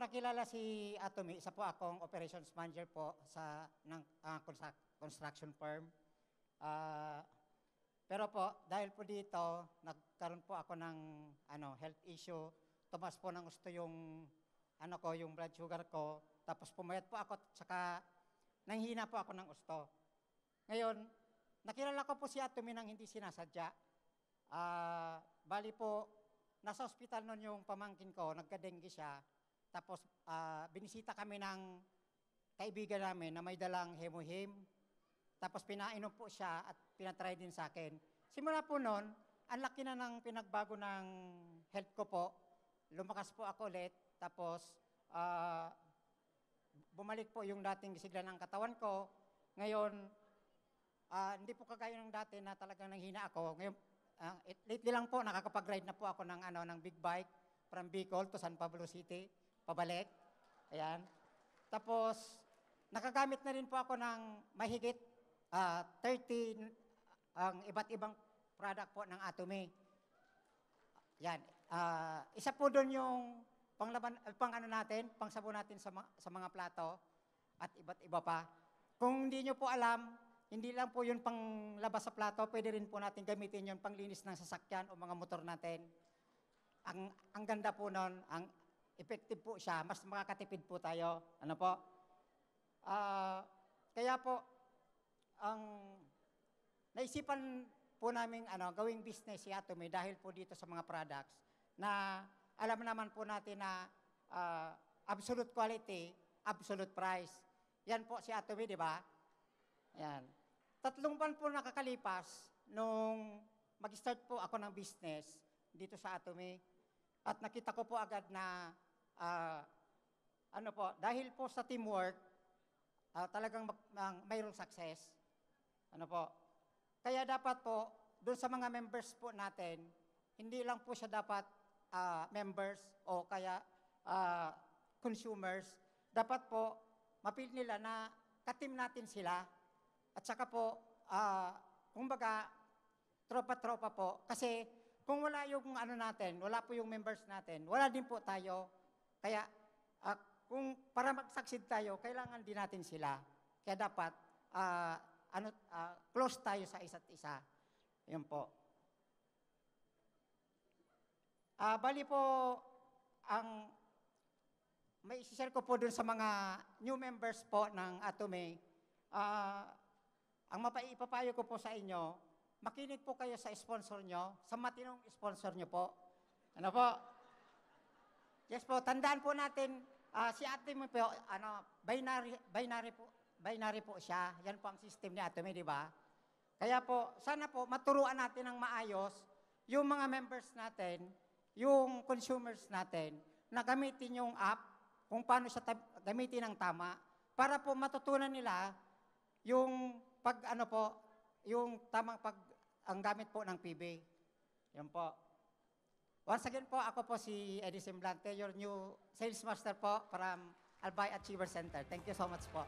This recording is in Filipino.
nakilala si Atomy, isa po akong operations manager po sa construction firm. Pero po, dahil po dito, nagkaroon po ako ng health issue. Tumas po ng gusto yung yung blood sugar ko. Tapos pumayat po ako, saka nanghina po ako ng gusto. Ngayon, nakilala ko po si Atomy nang hindi sinasadya. Bali po, nasa ospital noon yung pamangkin ko, nagka-dengue siya. Tapos binisita kami ng kaibigan namin na may dalang hemohim. Tapos pinainom po siya at pinatry din sa akin. Simula po noon, ang laki na ng pinagbago ng health ko po. Lumakas po ako ulit. Tapos bumalik po yung dating sigla ng katawan ko. Ngayon, hindi po kagaya ng dati na talagang nanghina ako. Ngayon, lately lang po, nakakapag-ride na po ako ng big bike from Bicol to San Pablo City, pabalik. Ayan. Tapos, nakagamit na rin po ako ng mahigit 30 ang iba't ibang product po ng Atomy. Yan. Isa po doon yung pangsabo natin sa mga plato at iba't iba pa. Kung hindi nyo po alam, hindi lang po yun pang labas sa plato, pwede rin po natin gamitin yun panglinis ng sasakyan o mga motor natin. Ang ganda po nun, ang effective po siya, mas makakatipid po tayo. Ano po? Kaya po, ang naisipan po namin gawing business si Atomy dahil po dito sa mga products na alam naman po natin na absolute quality, absolute price. Yan po si Atomy, di ba? Yan. 3 buwan po nakakalipas nung mag-start po ako ng business dito sa Atomy. At nakita ko po agad na dahil po sa teamwork, talagang mayroong success. Kaya dapat po, doon sa mga members po natin, hindi lang po siya dapat members o kaya consumers. Dapat po, mapil nila na ka-team natin sila. At saka po, kumbaga, tropa-tropa po. Kasi kung wala yung natin, wala po yung members natin, wala din po tayo. Kaya, kung para mag-succeed tayo, kailangan din natin sila. Kaya dapat, close tayo sa isa't isa. Yun po. Bali po, may isi-share ko po dun sa mga new members po ng Atomy. Ang mapaipapayo ko po sa inyo, makinig po kayo sa sponsor nyo, sa matinong sponsor nyo po. Ano po? Yes po, tandaan po natin, si Atomy po, binary po siya. Yan po ang system ni Atomy, di ba? Kaya po, sana po, maturuan natin ng maayos yung mga members natin, yung consumers natin, na gamitin yung app, kung paano siya gamitin ng tama, para po matutunan nila yung yung tamang ang gamit po ng PB. Yan po. Once again po, ako po si Eddie Semblante, your new sales master po from Albay Achiever Center. Thank you so much po.